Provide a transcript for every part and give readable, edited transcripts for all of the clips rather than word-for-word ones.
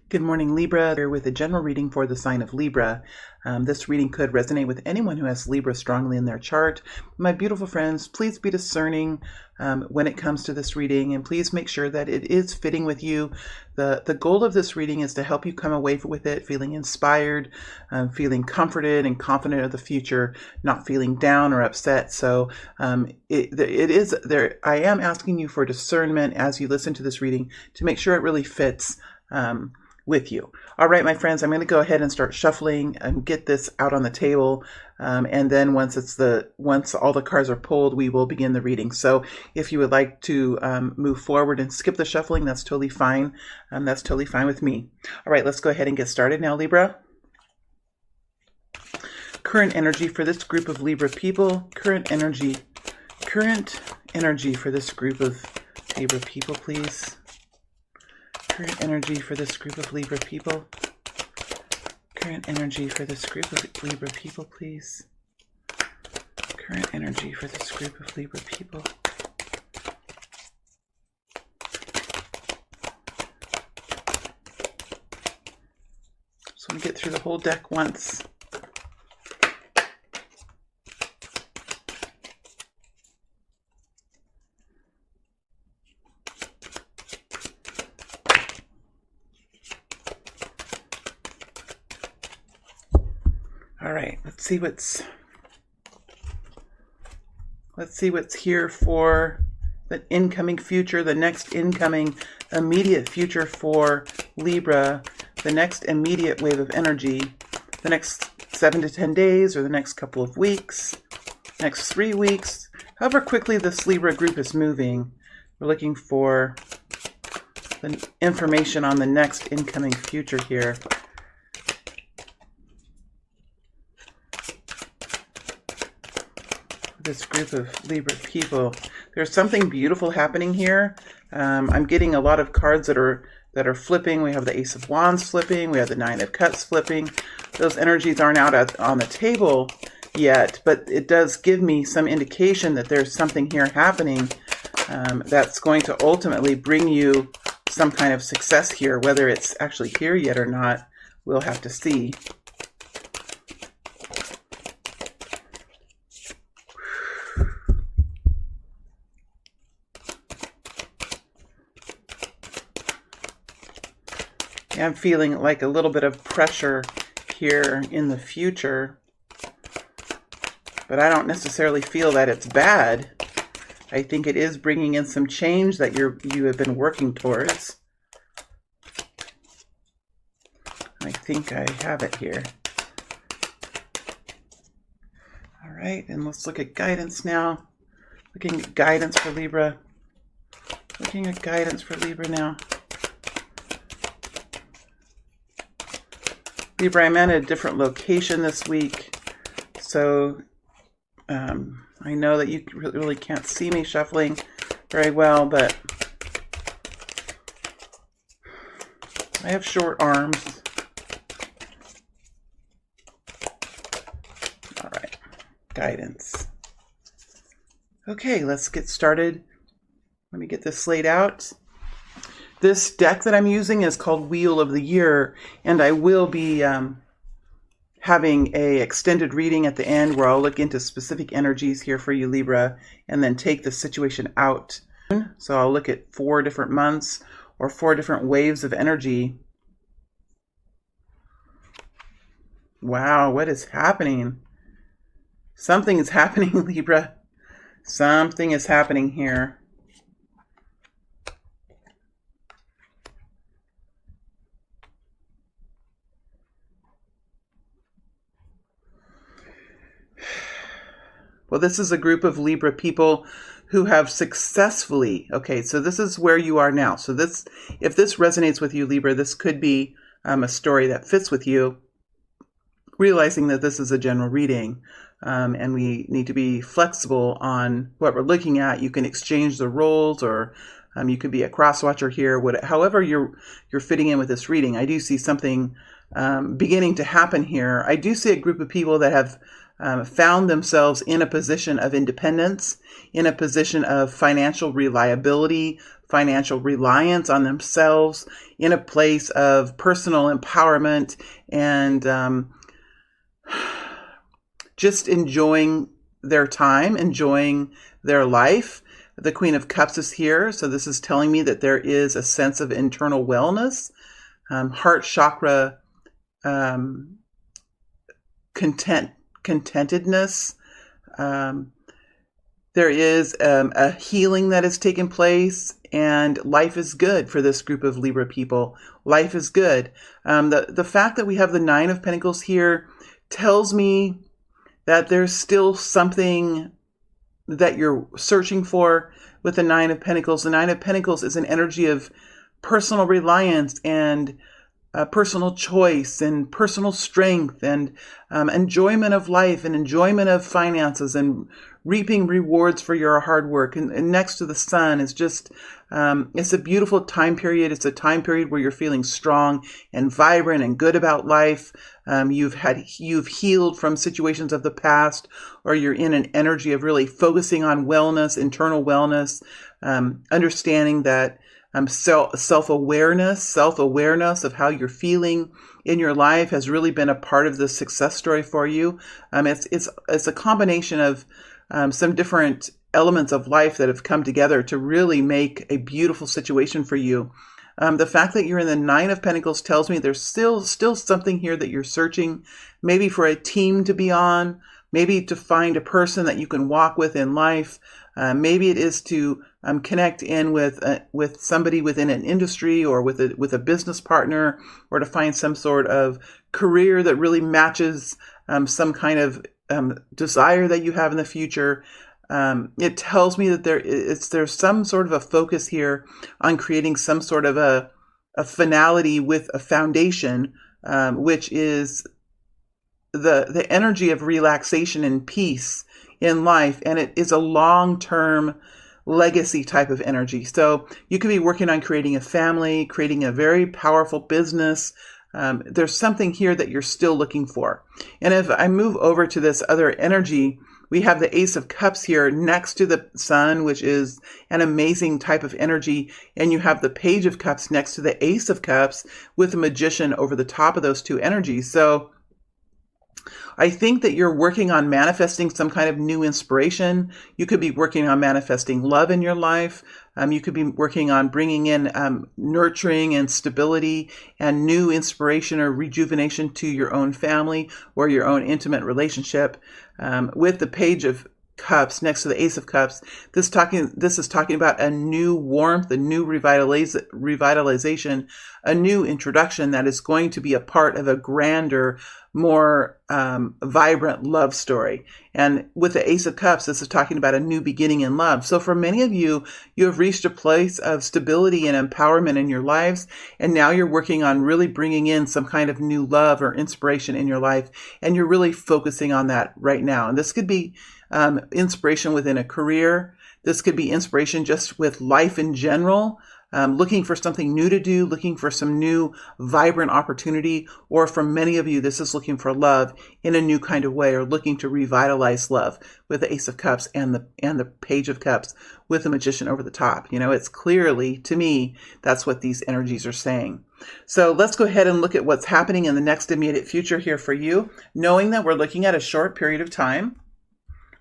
Good morning, Libra. Here with a general reading for the sign of Libra. This reading could resonate with anyone who has Libra strongly in their chart. My beautiful friends, please be discerning when it comes to this reading, and please make sure that it is fitting with you. The goal of this reading is to help you come away with it feeling inspired, feeling comforted and confident of the future, not feeling down or upset. So it is there. I am asking you for discernment as you listen to this reading to make sure it really fits with you. All right, my friends, I'm going to go ahead and start shuffling and get this out on the table. And then once all the cards are pulled, we will begin the reading. So if you would like to move forward and skip the shuffling, that's totally fine. That's totally fine with me. All right, let's go ahead and get started now, Libra. Current energy for this group of Libra people. Current energy for this group of Libra people, please. Current energy for this group of Libra people. Current energy for this group of Libra people, please. Current energy for this group of Libra people. Just want to get through the whole deck once. All right, let's see what's here for the incoming future, the next incoming immediate future for Libra, the next immediate wave of energy, the next 7 to 10 days or the next couple of weeks, next 3 weeks, however quickly this Libra group is moving. We're looking for the information on the next incoming future here. This group of Libra people. There's something beautiful happening here. I'm getting a lot of cards that are flipping. We have the Ace of Wands flipping. We have the Nine of Cups flipping. Those energies aren't out on the table yet, but it does give me some indication that there's something here happening that's going to ultimately bring you some kind of success here. Whether it's actually here yet or not, we'll have to see. I'm feeling like a little bit of pressure here in the future, but I don't necessarily feel that it's bad. I think it is bringing in some change that you have been working towards. I think I have it here. All right, and let's look at guidance now. Looking at guidance for Libra. Looking at guidance for Libra now. Libra, I'm at a different location this week, so I know that you really can't see me shuffling very well, but I have short arms. All right, guidance. Okay, let's get started. Let me get this laid out. This deck that I'm using is called Wheel of the Year, and I will be having a extended reading at the end where I'll look into specific energies here for you, Libra, and then take the situation out. So I'll look at 4 different months or 4 different waves of energy. Wow, what is happening? Something is happening, Libra. Something is happening here. Well, this is a group of Libra people who have successfully, okay, so this is where you are now. So if this resonates with you, Libra, this could be a story that fits with you, realizing that this is a general reading, and we need to be flexible on what we're looking at. You can exchange the roles, or you could be a cross-watcher here. However you're fitting in with this reading, I do see something beginning to happen here. I do see a group of people that have found themselves in a position of independence, in a position of financial reliability, financial reliance on themselves, in a place of personal empowerment, and just enjoying their time, enjoying their life. The Queen of Cups is here, so this is telling me that there is a sense of internal wellness, heart chakra, contentedness. There is a healing that has taken place, and life is good for this group of Libra people. Life is good. The fact that we have the Nine of Pentacles here tells me that there's still something that you're searching for with the Nine of Pentacles. The Nine of Pentacles is an energy of personal reliance and personal choice and personal strength and enjoyment of life and enjoyment of finances and reaping rewards for your hard work. And next to the Sun is just, it's a beautiful time period. It's a time period where you're feeling strong and vibrant and good about life. You've healed from situations of the past, or you're in an energy of really focusing on wellness, internal wellness, understanding that self-awareness of how you're feeling in your life has really been a part of the success story for you. It's a combination of some different elements of life that have come together to really make a beautiful situation for you. The fact that you're in the Nine of Pentacles tells me there's still something here that you're searching, maybe for a team to be on, maybe to find a person that you can walk with in life. Maybe it is to connect in with somebody within an industry, or with a business partner, or to find some sort of career that really matches some kind of desire that you have in the future. It tells me that there's some sort of a focus here on creating some sort of a finality with a foundation, which is the energy of relaxation and peace in life, and it is a long-term legacy type of energy. So you could be working on creating a family, creating a very powerful business. There's something here that you're still looking for. And if I move over to this other energy, we have the Ace of Cups here next to the Sun, which is an amazing type of energy. And you have the Page of Cups next to the Ace of Cups, with the Magician over the top of those two energies. So I think that you're working on manifesting some kind of new inspiration. You could be working on manifesting love in your life. You could be working on bringing in nurturing and stability and new inspiration or rejuvenation to your own family or your own intimate relationship. With the Page of Cups next to the Ace of Cups, this is talking about a new warmth, a new revitalization, a new introduction that is going to be a part of a grander, more vibrant love story. And with the Ace of Cups, this is talking about a new beginning in love. So for many of you, you have reached a place of stability and empowerment in your lives, and now you're working on really bringing in some kind of new love or inspiration in your life, and you're really focusing on that right now. And this could be inspiration within a career. This could be inspiration just with life in general, looking for something new to do, looking for some new vibrant opportunity. Or for many of you, this is looking for love in a new kind of way, or looking to revitalize love with the Ace of Cups and the Page of Cups with the Magician over the top. You know, it's clearly, to me, that's what these energies are saying. So let's go ahead and look at what's happening in the next immediate future here for you, knowing that we're looking at a short period of time.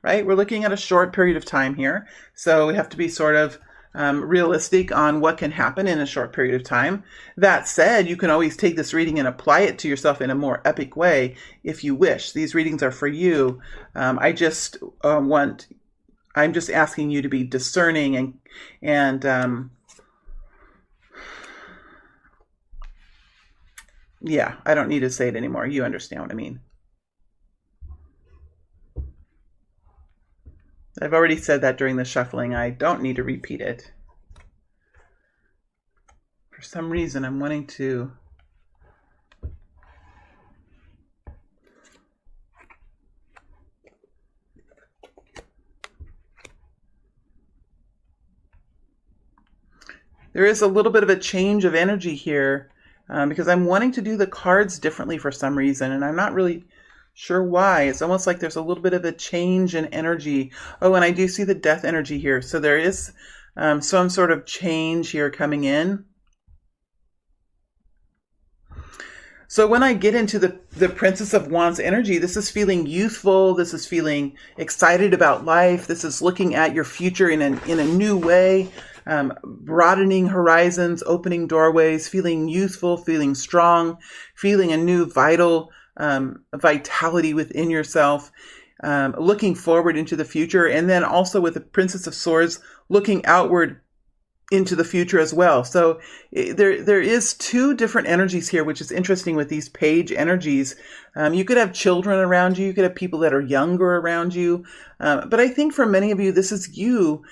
Right? We're looking at a short period of time here. So we have to be sort of realistic on what can happen in a short period of time. That said, you can always take this reading and apply it to yourself in a more epic way if you wish. These readings are for you. I'm just asking you to be discerning and yeah, I don't need to say it anymore. You understand what I mean. I've already said that during the shuffling. I don't need to repeat it. For some reason, I'm wanting to... There is a little bit of a change of energy here because I'm wanting to do the cards differently for some reason, and I'm not really sure why. It's almost like there's a little bit of a change in energy. Oh, and I do see the death energy here. So there is some sort of change here coming in. So when I get into the Princess of Wands energy, this is feeling youthful. This is feeling excited about life. This is looking at your future in a new way, broadening horizons, opening doorways, feeling youthful, feeling strong, feeling a new vitality within yourself, looking forward into the future. And then also with the Princess of Swords, looking outward into the future as well. So there is two different energies here, which is interesting with these page energies. You could have children around you. You could have people that are younger around you. But I think for many of you, this is you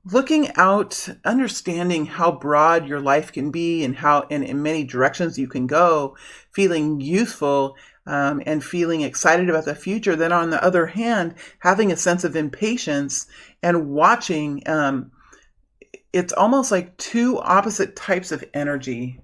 looking out, understanding how broad your life can be and how in many directions you can go, feeling youthful, and feeling excited about the future. Then on the other hand, having a sense of impatience and watching, it's almost like two opposite types of energy.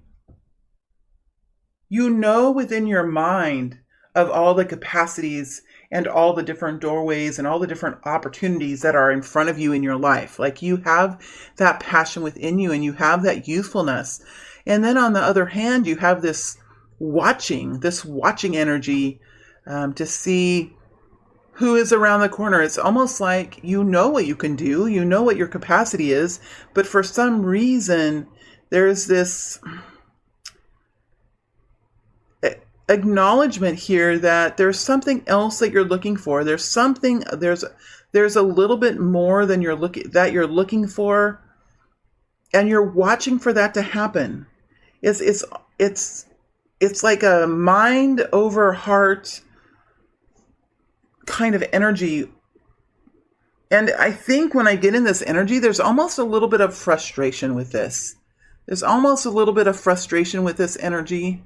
You know within your mind of all the capacities and all the different doorways and all the different opportunities that are in front of you in your life. Like you have that passion within you and you have that youthfulness. And then on the other hand, you have this watching energy to see who is around the corner. It's almost like you know what you can do, you know what your capacity is, but for some reason there's this acknowledgement here that there's something else that you're looking for. There's a little bit more than you're looking for, and you're watching for that to happen. It's like a mind over heart kind of energy. And I think when I get in this energy, there's almost a little bit of frustration with this. There's almost a little bit of frustration with this energy.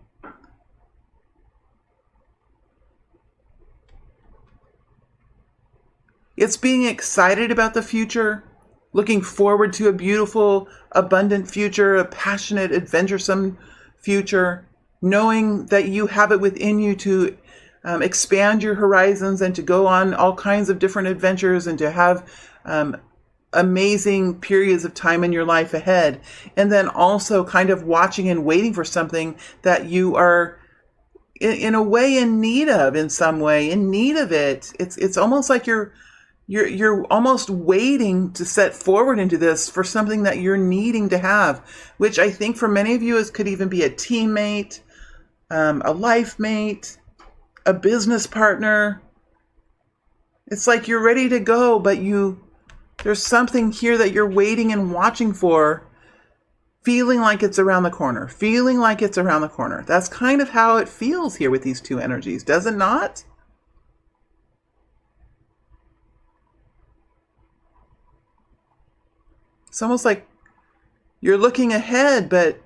It's being excited about the future, looking forward to a beautiful, abundant future, a passionate, adventuresome future, knowing that you have it within you to expand your horizons and to go on all kinds of different adventures and to have amazing periods of time in your life ahead. And then also kind of watching and waiting for something that you are in a way in need of, in some way, in need of it. It's almost like you're almost waiting to set forward into this for something that you're needing to have, which I think for many of you could even be a teammate, a life mate, a business partner. It's like you're ready to go, but there's something here that you're waiting and watching for, feeling like it's around the corner, That's kind of how it feels here with these two energies, does it not? It's almost like you're looking ahead, but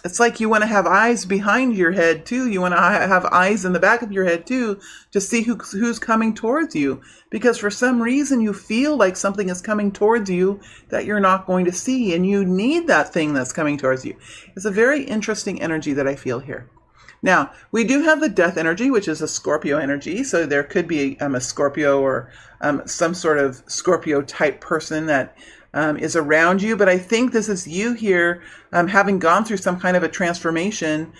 it's like you want to have eyes behind your head too. You want to have eyes in the back of your head too to see who's coming towards you. Because for some reason you feel like something is coming towards you that you're not going to see, and you need that thing that's coming towards you. It's a very interesting energy that I feel here. Now, we do have the death energy, which is a Scorpio energy. So there could be a Scorpio or some sort of Scorpio type person that is around you. But I think this is you here having gone through some kind of a transformation,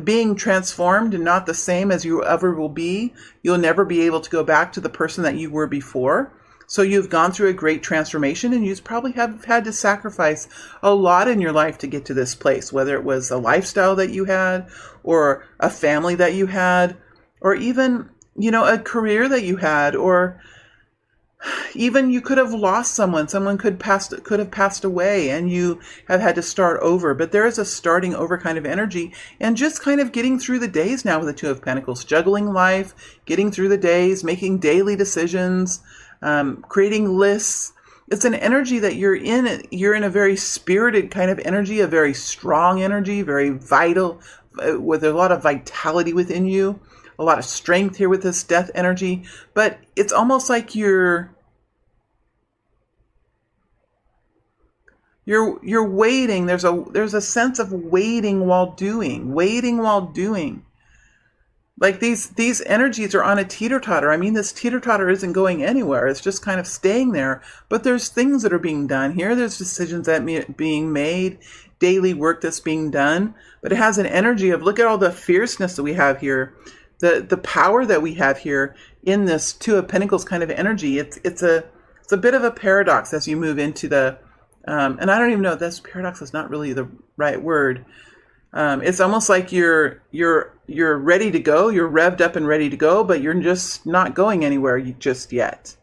being transformed and not the same as you ever will be. You'll never be able to go back to the person that you were before. So you've gone through a great transformation, and you probably have had to sacrifice a lot in your life to get to this place, whether it was a lifestyle that you had or a family that you had, or even, a career that you had, or even you could have lost someone. Someone could have passed away, and you have had to start over. But there is a starting over kind of energy, and just kind of getting through the days now with the Two of Pentacles, juggling life, getting through the days, making daily decisions, creating lists. It's an energy that you're in. You're in a very spirited kind of energy, a very strong energy, very vital, with a lot of vitality within you. A lot of strength here with this death energy, but it's almost like you're waiting. There's a sense of waiting while doing. Like these energies are on a teeter-totter. I mean, this teeter-totter isn't going anywhere. It's just kind of staying there. But there's things that are being done here. There's decisions that being made, daily work that's being done. But it has an energy of, look at all the fierceness that we have here, the power that we have here in this Two of Pentacles kind of energy. It's a bit of a paradox as you move into the and I don't even know if this paradox is not really the right word. It's almost like you're ready to go, you're revved up and ready to go, but you're just not going anywhere just yet.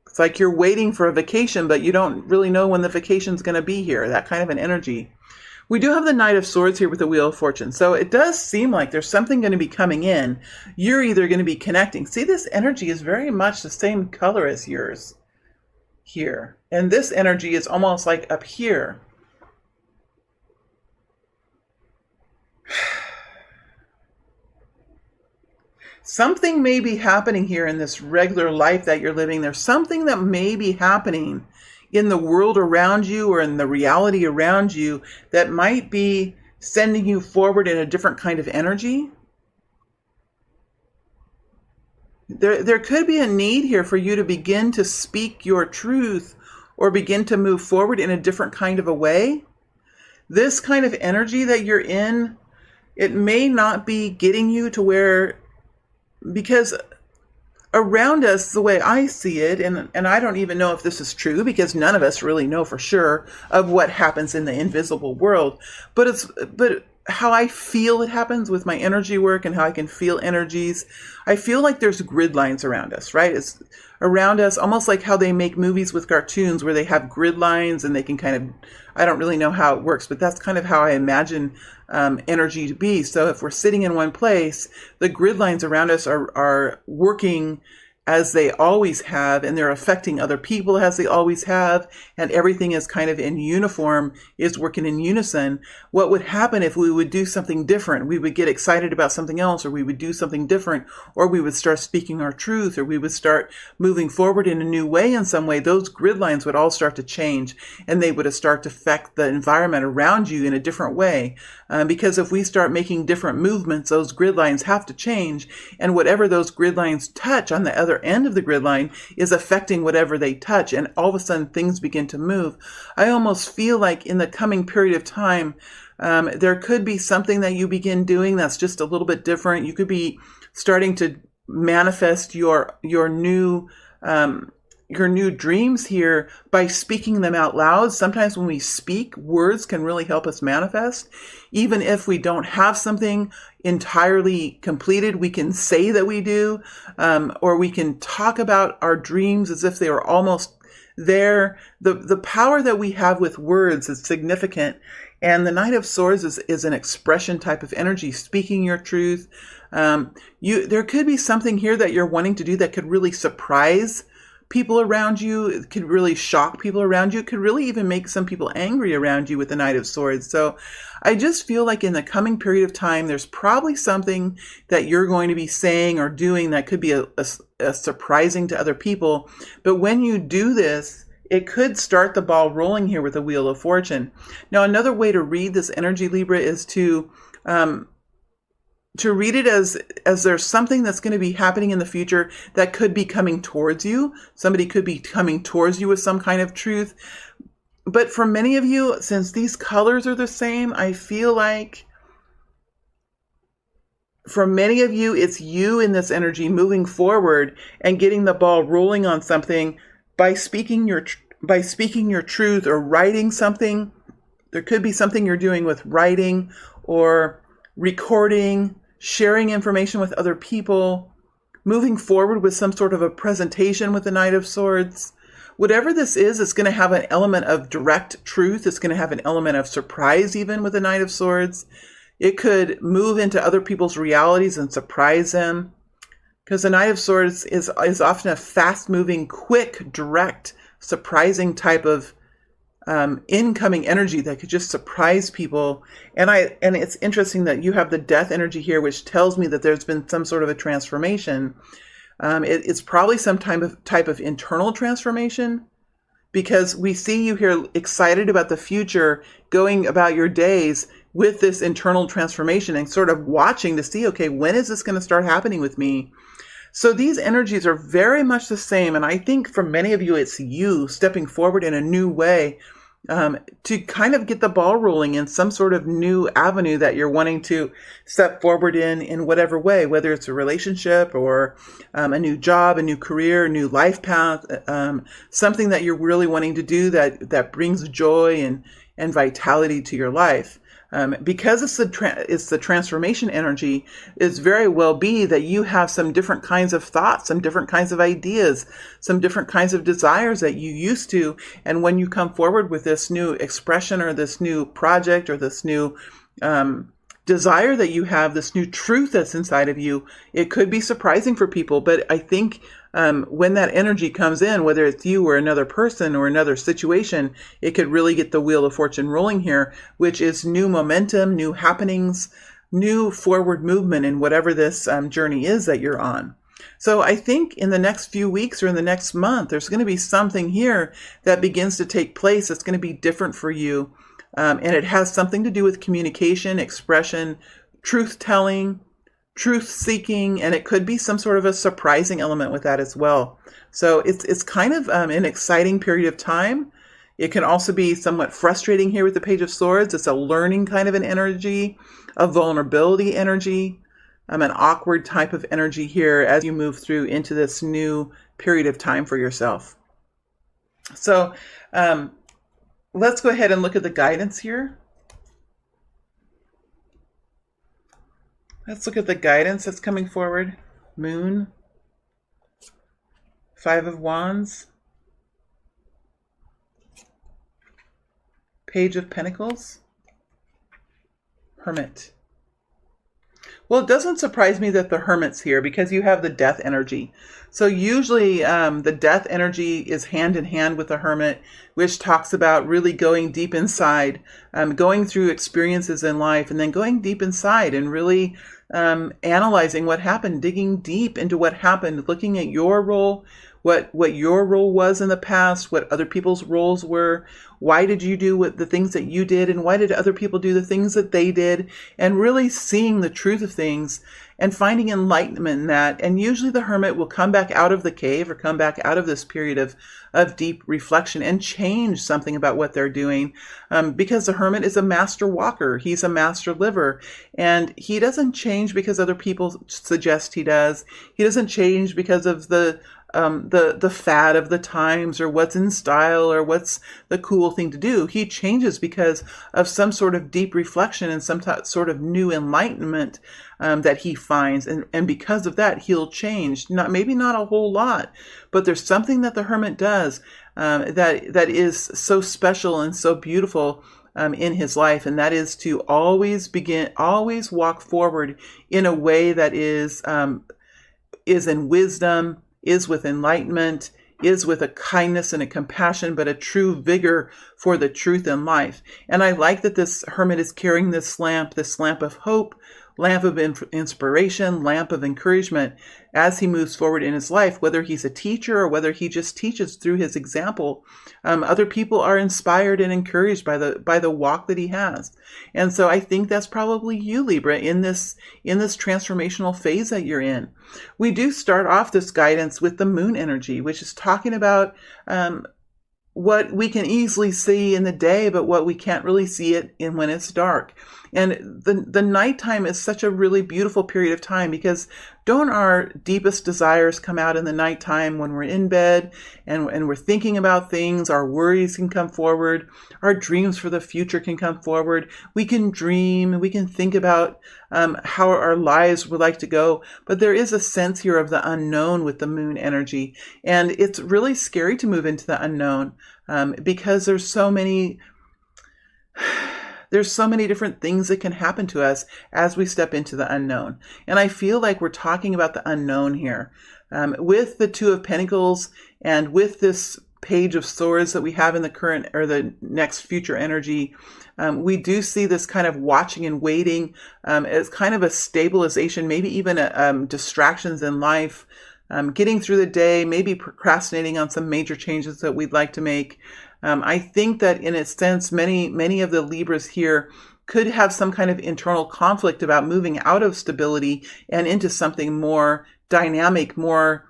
It's like you're waiting for a vacation, but you don't really know when the vacation's going to be here. That kind of an energy. We do have the Knight of Swords here with the Wheel of Fortune. So it does seem like there's something going to be coming in. You're either going to be connecting. See, this energy is very much the same color as yours here. And this energy is almost like up here. Something may be happening here in this regular life that you're living. There's something that may be happening in the world around you or in the reality around you that might be sending you forward in a different kind of energy. There could be a need here for you to begin to speak your truth or begin to move forward in a different kind of a way. This kind of energy that you're in, it may not be getting you to where, because around us, the way I see it, and I don't even know if this is true because none of us really know for sure of what happens in the invisible world, but how I feel it happens with my energy work and how I can feel energies. I feel like there's grid lines around us, right? It's around us, almost like how they make movies with cartoons where they have grid lines and they can kind of, I don't really know how it works, but that's kind of how I imagine energy to be. So if we're sitting in one place, the grid lines around us are working as they always have, and they're affecting other people as they always have, and everything is kind of in uniform, is working in unison. What would happen if we would do something different? We would get excited about something else, or we would do something different, or we would start speaking our truth, or we would start moving forward in a new way in some way. Those grid lines would all start to change, and they would start to affect the environment around you in a different way. Because if we start making different movements, those grid lines have to change, and whatever those grid lines touch on the other end of the grid line is affecting whatever they touch, and all of a sudden things begin to move. I almost feel like in the coming period of time, there could be something that you begin doing that's just a little bit different. You could be starting to manifest your new dreams here by speaking them out loud. Sometimes when we speak, words can really help us manifest. Even if we don't have something entirely completed, we can say that we do, or we can talk about our dreams as if they were almost there. The power that we have with words is significant. And the Knight of Swords is an expression type of energy, speaking your truth. There could be something here that you're wanting to do that could really surprise people around you. It could really shock people around you. It could really even make some people angry around you with the Knight of Swords. So I just feel like in the coming period of time, there's probably something that you're going to be saying or doing that could be a surprising to other people. But when you do this, it could start the ball rolling here with the Wheel of Fortune. Now, another way to read this energy, Libra, is to read it as there's something that's going to be happening in the future that could be coming towards you. Somebody could be coming towards you with some kind of truth. But for many of you, since these colors are the same, I feel like for many of you, it's you in this energy moving forward and getting the ball rolling on something by speaking your truth or writing something. There could be something you're doing with writing or recording, sharing information with other people, moving forward with some sort of a presentation with the Knight of Swords. Whatever this is, it's going to have an element of direct truth. It's going to have an element of surprise even with the Knight of Swords. It could move into other people's realities and surprise them. Because the Knight of Swords is often a fast-moving, quick, direct, surprising type of incoming energy that could just surprise people. And it's interesting that you have the Death energy here, which tells me that there's been some sort of a transformation. It's probably some type of internal transformation, because we see you here excited about the future, going about your days with this internal transformation and sort of watching to see, okay, when is this going to start happening with me? So these energies are very much the same. And I think for many of you, it's you stepping forward in a new way to kind of get the ball rolling in some sort of new avenue that you're wanting to step forward in whatever way, whether it's a relationship or a new job, a new career, a new life path, something that you're really wanting to do that brings joy and vitality to your life. Because it's the transformation energy, it's very well be that you have some different kinds of thoughts, some different kinds of ideas, some different kinds of desires that you used to. And when you come forward with this new expression or this new project or this new desire that you have, this new truth that's inside of you, it could be surprising for people. But I think when that energy comes in, whether it's you or another person or another situation, it could really get the wheel of fortune rolling here, which is new momentum, new happenings, new forward movement in whatever this journey is that you're on. So I think in the next few weeks or in the next month, there's going to be something here that begins to take place that's going to be different for you. And it has something to do with communication, expression, truth-telling, truth-seeking, and it could be some sort of a surprising element with that as well. So it's kind of an exciting period of time. It can also be somewhat frustrating here with the Page of Swords. It's a learning kind of an energy, a vulnerability energy, an awkward type of energy here as you move through into this new period of time for yourself. So let's go ahead and look at the guidance here. Let's look at the guidance that's coming forward. Moon, 5 of Wands, Page of Pentacles, Hermit. Well, it doesn't surprise me that the Hermit's here because you have the death energy. So usually the death energy is hand in hand with the Hermit, which talks about really going deep inside, going through experiences in life and then going deep inside and really analyzing what happened, digging deep into what happened, looking at your role, what your role was in the past, what other people's roles were, why did you do the things that you did, and why did other people do the things that they did, and really seeing the truth of things and finding enlightenment in that. And usually the Hermit will come back out of the cave or come back out of this period of deep reflection and change something about what they're doing, because the Hermit is a master walker. He's a master liver, and he doesn't change because other people suggest he does. He doesn't change because of the fad of the times or what's in style or what's the cool thing to do. He changes because of some sort of deep reflection and some sort of new enlightenment that he finds. And because of that, he'll change. Maybe not a whole lot, but there's something that the Hermit does that is so special and so beautiful in his life. And that is to always walk forward in a way that is in wisdom, is with enlightenment, is with a kindness and a compassion, but a true vigor for the truth in life. And I like that this Hermit is carrying this lamp of hope, lamp of inspiration, lamp of encouragement as he moves forward in his life, whether he's a teacher or whether he just teaches through his example. Other people are inspired and encouraged by the walk that he has. And so I think that's probably you, Libra, in this transformational phase that you're in. We do start off this guidance with the moon energy, which is talking about what we can easily see in the day, but what we can't really see it in when it's dark. And the nighttime is such a really beautiful period of time, because don't our deepest desires come out in the nighttime when we're in bed and we're thinking about things? Our worries can come forward. Our dreams for the future can come forward. We can dream. We can think about how our lives would like to go. But there is a sense here of the unknown with the moon energy. And it's really scary to move into the unknown because there's so many different things that can happen to us as we step into the unknown. And I feel like we're talking about the unknown here. With the Two of Pentacles and with this Page of Swords that we have in the current or the next future energy, we do see this kind of watching and waiting as kind of a stabilization, maybe even distractions in life, getting through the day, maybe procrastinating on some major changes that we'd like to make. I think that in a sense, many of the Libras here could have some kind of internal conflict about moving out of stability and into something more dynamic, more,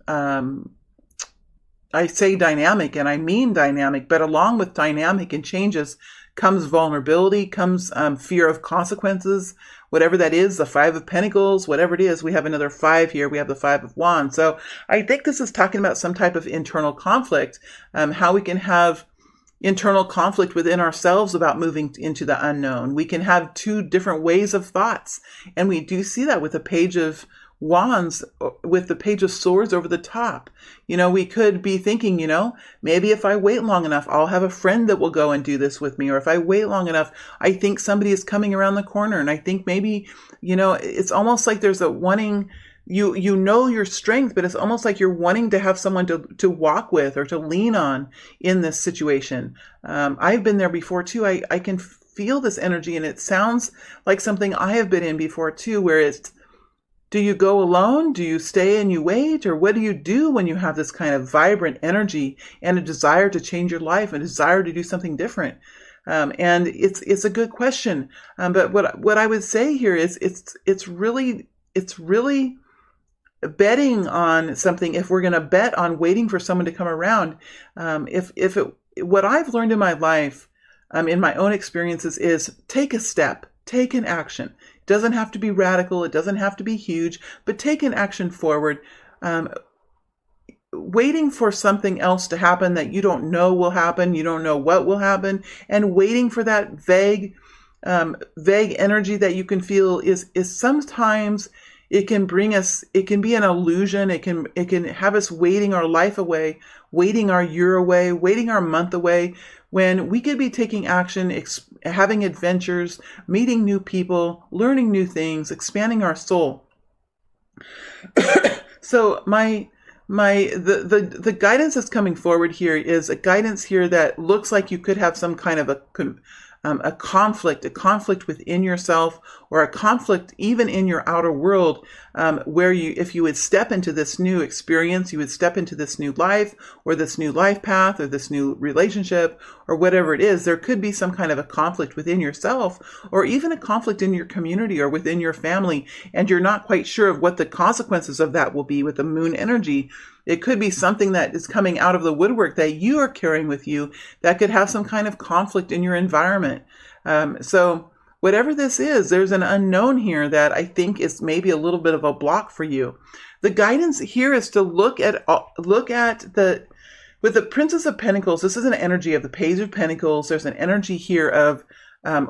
I say dynamic and I mean dynamic, but along with dynamic and changes comes vulnerability, comes fear of consequences, whatever that is, the Five of Pentacles, whatever it is. We have another 5 here. We have the Five of Wands. So I think this is talking about some type of internal conflict, how we can have internal conflict within ourselves about moving into the unknown. We can have 2 different ways of thoughts. And we do see that with the Page of Wands, with the Page of Swords over the top. We could be thinking, maybe if I wait long enough, I'll have a friend that will go and do this with me. Or if I wait long enough, I think somebody is coming around the corner. And I think maybe, it's almost like there's a wanting, you know your strength, but it's almost like you're wanting to have someone to walk with or to lean on in this situation. I've been there before too. I can feel this energy, and it sounds like something I have been in before too, where it's, do you go alone? Do you stay and you wait? Or what do you do when you have this kind of vibrant energy and a desire to change your life, a desire to do something different? And it's a good question. But what I would say here is it's really betting on something. If we're going to bet on waiting for someone to come around, what I've learned in my life, in my own experiences, is take a step, take an action. It doesn't have to be radical. It doesn't have to be huge, but take an action forward. Waiting for something else to happen that you don't know will happen, you don't know what will happen, and waiting for that vague energy that you can feel is sometimes it can bring us. It can be an illusion. It can have us waiting our life away, waiting our year away, waiting our month away, when we could be taking action, having adventures, meeting new people, learning new things, expanding our soul. So the guidance that's coming forward here is a guidance here that looks like you could have some kind of a conflict within yourself, or a conflict even in your outer world, where if you would step into this new experience, you would step into this new life, or this new life path, or this new relationship, or whatever it is, there could be some kind of a conflict within yourself, or even a conflict in your community or within your family, and you're not quite sure of what the consequences of that will be with the moon energy. It could be something that is coming out of the woodwork that you are carrying with you that could have some kind of conflict in your environment. So whatever this is, there's an unknown here that I think is maybe a little bit of a block for you. The guidance here is to look at with the Princess of Pentacles. This is an energy of the Page of Pentacles. There's an energy here of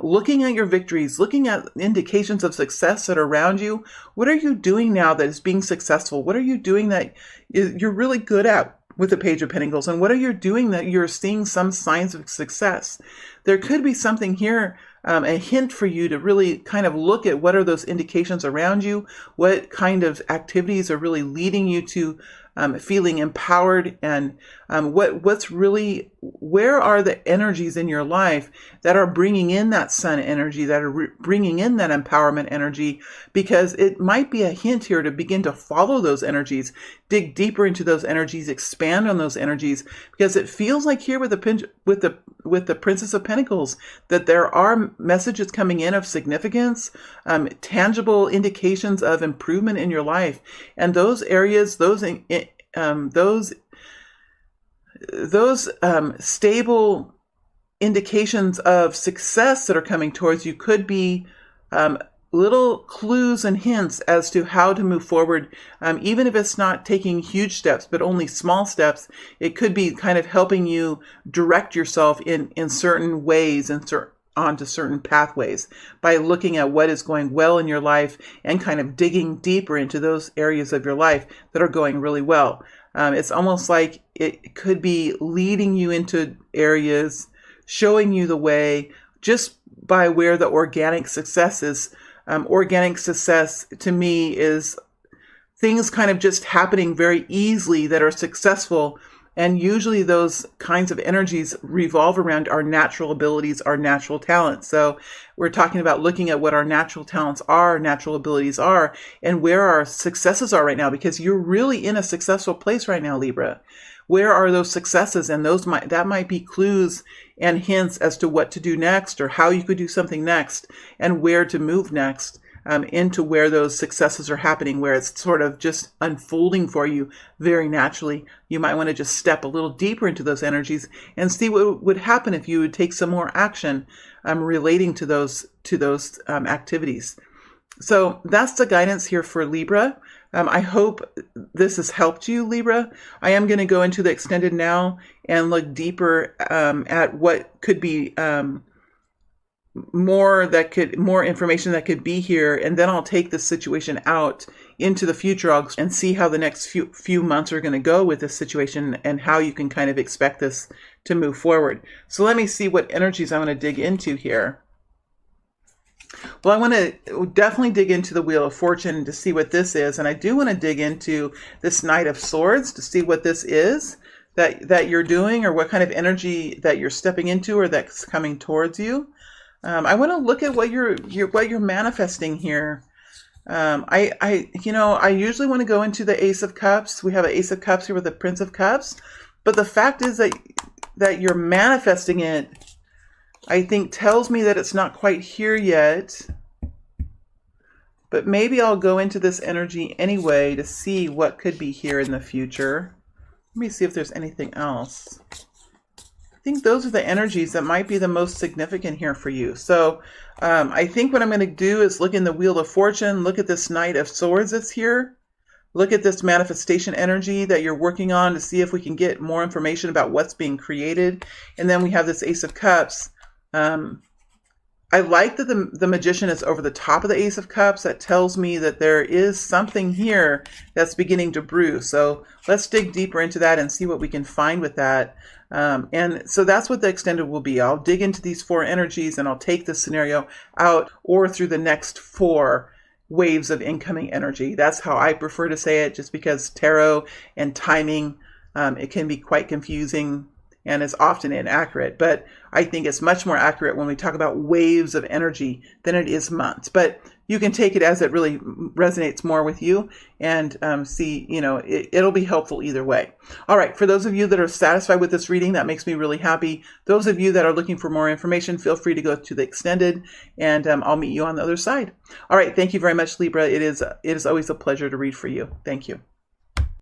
looking at your victories, looking at indications of success that are around you. What are you doing now that is being successful? What are you doing that you're really good at with the Page of Pentacles? And what are you doing that you're seeing some signs of success? There could be something here, a hint for you to really kind of look at what are those indications around you, what kind of activities are really leading you to feeling empowered, and where are the energies in your life that are bringing in that sun energy, that are bringing in that empowerment energy, because it might be a hint here to begin to follow those energies, dig deeper into those energies, expand on those energies, because it feels like here with the Princess of Pentacles that there are messages coming in of significance, tangible indications of improvement in your life, and those areas, those stable indications of success that are coming towards you could be little clues and hints as to how to move forward. Even if it's not taking huge steps, but only small steps, it could be kind of helping you direct yourself in certain ways and onto certain pathways by looking at what is going well in your life and kind of digging deeper into those areas of your life that are going really well. It's almost like it could be leading you into areas, showing you the way, just by where the organic success is. Organic success to me is things kind of just happening very easily that are successful And usually those kinds of energies revolve around our natural abilities, our natural talents. So we're talking about looking at what our natural talents are, natural abilities are, and where our successes are right now, because you're really in a successful place right now, Libra. Where are those successes? And that might be clues and hints as to what to do next, or how you could do something next, and where to move next. Into where those successes are happening, where it's sort of just unfolding for you very naturally. You might want to just step a little deeper into those energies and see what would happen if you would take some more action relating to those activities. So that's the guidance here for Libra. I hope this has helped you, Libra. I am going to go into the extended now and look deeper at what could be more information that could be here, and then I'll take this situation out into the future and see how the next few months are going to go with this situation, and how you can kind of expect this to move forward. So let me see what energies I want to dig into here. Well, I want to definitely dig into the Wheel of Fortune to see what this is, and I do want to dig into this Knight of Swords to see what this is that you're doing, or what kind of energy that you're stepping into, or that's coming towards you. I want to look at what you're manifesting here. I usually want to go into the Ace of Cups. We have an Ace of Cups here with the Prince of Cups, but the fact is that you're manifesting it, I think, tells me that it's not quite here yet. But maybe I'll go into this energy anyway to see what could be here in the future. Let me see if there's anything else. I think those are the energies that might be the most significant here for you. So I think what I'm going to do is look in the Wheel of Fortune, look at this Knight of Swords that's here, look at this manifestation energy that you're working on to see if we can get more information about what's being created. And then we have this Ace of Cups. I like that the Magician is over the top of the Ace of Cups. That tells me that there is something here that's beginning to brew. So let's dig deeper into that and see what we can find with that. And so that's what the extended will be. I'll dig into these 4 energies, and I'll take this scenario out or through the next 4 waves of incoming energy. That's how I prefer to say it, just because tarot and timing, it can be quite confusing and is often inaccurate. But I think it's much more accurate when we talk about waves of energy than it is months. But you can take it as it really resonates more with you, and see, it'll be helpful either way. All right, for those of you that are satisfied with this reading, that makes me really happy. Those of you that are looking for more information, feel free to go to the extended, and I'll meet you on the other side. All right, thank you very much, Libra. It is always a pleasure to read for you. Thank you.